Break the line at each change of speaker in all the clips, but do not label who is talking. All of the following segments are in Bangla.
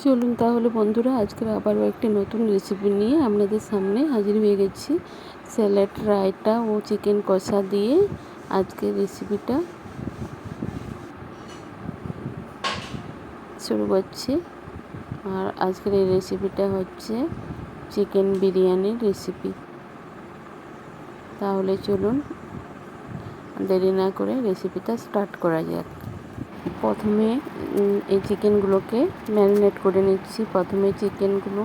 চলুন তাহলে বন্ধুরা, আজকের আবারও একটি নতুন রেসিপি নিয়ে আপনাদের সামনে হাজির হয়ে গেছি। স্যালাড, রায়তা ও চিকেন কষা দিয়ে আজকের রেসিপিটা শুরু করছি। আর আজকের এই রেসিপিটা হচ্ছে চিকেন বিরিয়ানির রেসিপি। তাহলে চলুন দেরি না করে রেসিপিটা স্টার্ট করা যাক। প্রথমে এই চিকেনগুলোকে ম্যারিনেট করে নিচ্ছি। প্রথমে চিকেনগুলো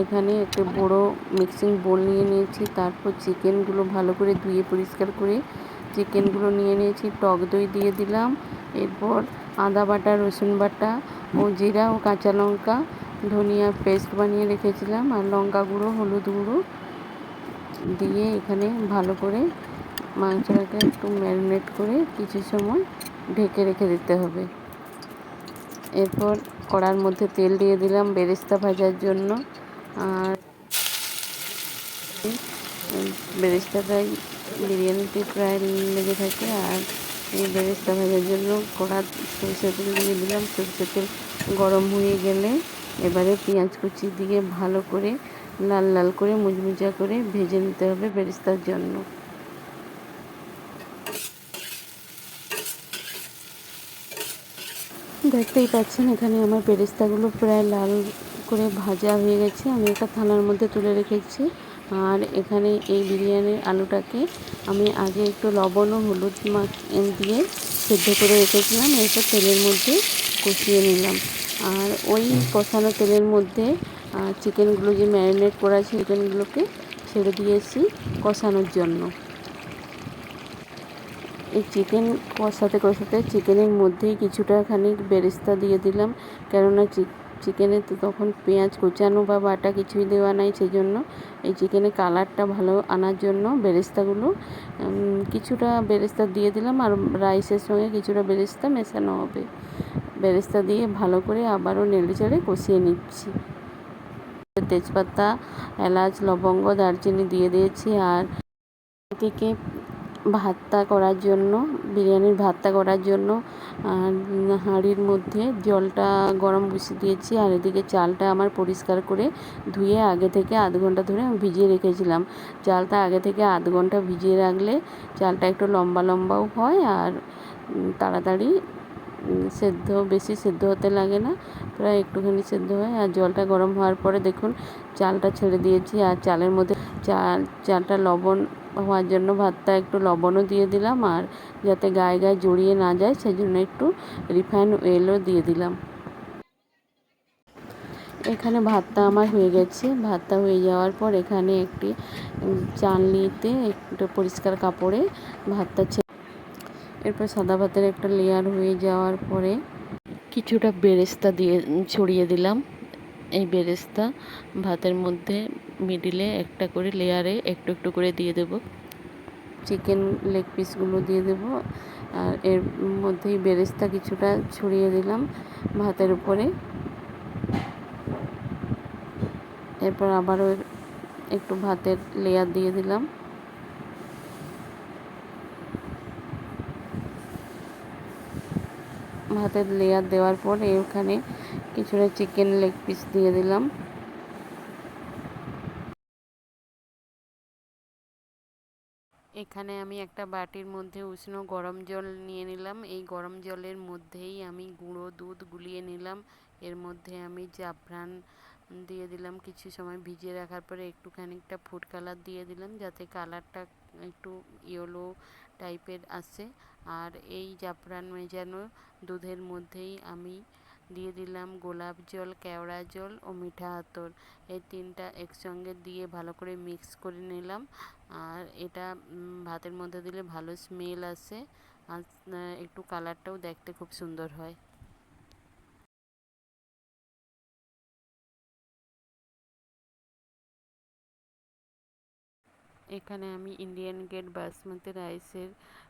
এখানে একটা বড় মিক্সিং বোল নিয়ে নিয়েছি। তারপর চিকেনগুলো ভালো করে ধুয়ে পরিষ্কার করে চিকেনগুলো নিয়ে নিয়েছি। টক দই দিয়ে দিলাম। এরপর আদা বাটা, রসুন বাটা ও জিরা ও কাঁচা লঙ্কা, ধনিয়া পেস্ট বানিয়ে রেখেছিলাম, আর লঙ্কা গুঁড়ো, হলুদ গুঁড়ো দিয়ে এখানে ভালো করে মাংসটাকে একটু ম্যারিনেট করে কিছু সময় ঢেকে রেখে দিতে হবে। এরপর কড়ার মধ্যে তেল দিয়ে দিলাম বেরেস্তা ভাজার জন্য। আর বেরেস্তাটাই বিরিয়ানিতে প্রায় লেগে থাকে। আর এই বেরেস্তা ভাজার জন্য কড়ার সরষের তেল দিয়ে দিলাম। সরষের তেল গরম হয়ে গেলে এবারে পেঁয়াজ কুচি দিয়ে ভালো করে লাল লাল করে মুচমুচা করে ভেজে নিতে হবে বেরেস্তার জন্য। দেখতেই পাচ্ছেন এখানে আমার বেরেস্তাগুলো প্রায় লাল করে ভাজা হয়ে গেছে। আমি একটা থালার মধ্যে তুলে রেখেছি। আর এখানে এই বিরিয়ানির আলুটাকে আমি আগে একটু লবণ ও হলুদ দিয়ে সেদ্ধ করে রেখেছিলাম। এরপর তেলের মধ্যে কষিয়ে নিলাম। আর ওই কষানো তেলের মধ্যে চিকেনগুলো যে ম্যারিনেট করা চিকেনগুলোকে ছেড়ে দিয়েছি কষানোর জন্য। এই চিকেন কষাতে কষাতে চিকেনের মধ্যেই কিছুটা খানিক বেরেস্তা দিয়ে দিলাম, কেননা চিকেনে তো তখন পেঁয়াজ কুচানো বা বাটা কিছুই দেওয়া নাই। সেই জন্য এই চিকেনের কালারটা ভালো আনার জন্য বেরেস্তাগুলো কিছুটা বেরেস্তা দিয়ে দিলাম। আর রাইসের সঙ্গে কিছুটা বেরেস্তা মেশানো হবে। বেরেস্তা দিয়ে ভালো করে আবারও নেড়েচেড়ে কষিয়ে নিচ্ছি। তেজপাতা, এলাচ, লবঙ্গ, দারচিনি দিয়ে দিয়েছি। আর এদিকে বিরিয়ানির ভর্তা করার জন্য হাঁড়ির মধ্যে জলটা গরম বসিয়ে দিয়েছি। আর এদিকে চালটা আমার পরিষ্কার করে ধুয়ে আগে থেকে আধ ঘন্টা ধরে আমি ভিজিয়ে রেখেছিলাম। চালটা আগে থেকে আধ ঘন্টা ভিজিয়ে রাখলে চালটা একটু লম্বা লম্বাও হয়, আর তাড়াতাড়ি বেশি সেদ্ধ হতে লাগে না, প্রায় একটুখানি সেদ্ধ হয়। আর জলটা গরম হওয়ার পরে দেখুন চালটা ছেড়ে দিয়েছি। আর চালের মধ্যে চালটা লবণ হওয়ার জন্য ভাতটা একটু লবণও দিয়ে দিলাম। আর যাতে গায়ে গায়ে জড়িয়ে না যায় সেজন্য একটু রিফাইন অয়েলও দিয়ে দিলাম। এখানে ভাতটা আমার হয়ে গেছে। ভাতটা হয়ে যাওয়ার পর এখানে একটি চালনিতে একটু পরিষ্কার কাপড়ে ভাতটা এরপর সাদা ভাতের একটা লেয়ার হয়ে যাওয়ার পরে কিছুটা বেরেস্তা দিয়ে ছড়িয়ে দিলাম। এই বেরেস্তা ভাতের মধ্যে মিডিলে একটা করে লেয়ারে একটু একটু করে দিয়ে দেব। চিকেন লেগ পিসগুলো দিয়ে দেব। আর এর মধ্যেই বেরেস্তা কিছুটা ছড়িয়ে দিলাম ভাতের উপরে। এরপর আবারও একটু ভাতের লেয়ার দিয়ে দিলাম। ভাতের লেয়ার দেওয়ার পর এখানে কিছুটা চিকেন লেগ পিস দিয়ে দিলাম। এখানে আমি একটা বাটির মধ্যে উষ্ণ গরম জল নিয়ে নিলাম। এই গরম জলের মধ্যেই আমি গুঁড়ো দুধ গুলিয়ে নিলাম। এর মধ্যে আমি জাফরান দিয়ে দিলাম। কিছু সময় ভিজিয়ে রাখার পরে একটু খানিকটা ফুড কালার দিয়ে দিলাম, যাতে কালারটা একটু ইয়েলো টাইপের আসে। আর এই জাফরান মেজানো দুধের মধ্যেই আমি দিয়ে দিলাম গোলাপ জল, কেওড়া জল ও মিঠা আতর। এই তিনটা একসঙ্গে দিয়ে ভালো করে মিক্স করে নিলাম। আর এটা ভাতের মধ্যে দিলে ভালো স্মেল আসে, আর একটু কালারটাও দেখতে খুব সুন্দর হয়। এখানে আমি ইন্ডিয়ান গেট বাসমতি রাইসের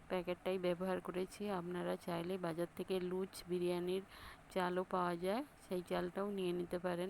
প্যাকেটটাই ব্যবহার করেছি। আপনারা চাইলে বাজার থেকে লুজ বিরিয়ানির চালও পাওয়া যায়, সেই চালটাও নিয়ে নিতে পারেন।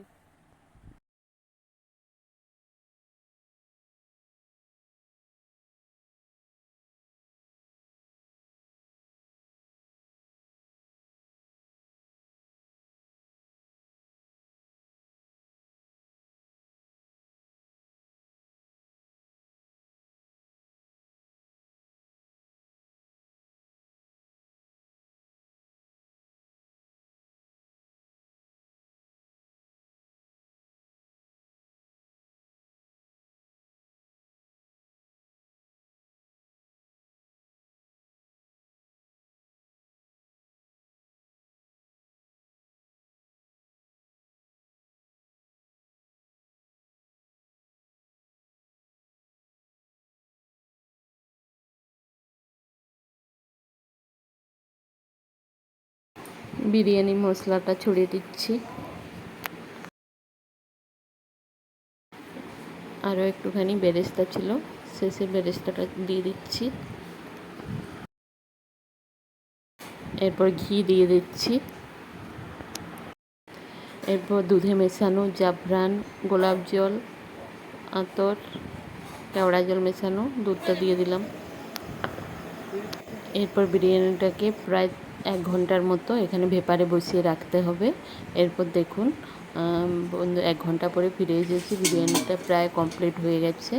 বিরিয়ানি মশলাটা ছড়িয়ে দিচ্ছি। আরও একটুখানি বেরেস্তা ছিল, শেষে বেরেস্তাটা দিয়ে দিচ্ছি। এরপর ঘি দিয়ে দিচ্ছি। এরপর দুধে মেশানো জাফরান, গোলাপ জল, আতর, কেওড়া জল মেশানো দুধটা দিয়ে দিলাম। এরপর বিরিয়ানিটাকে প্রায় 1 ঘন্টার মতো এখানে ভেপারে বসিয়ে রাখতে হবে। এরপর দেখুন 1 ঘন্টা পরে ফিরে এসেছি, বিরিয়ানিটা প্রায় কমপ্লিট হয়ে গেছে।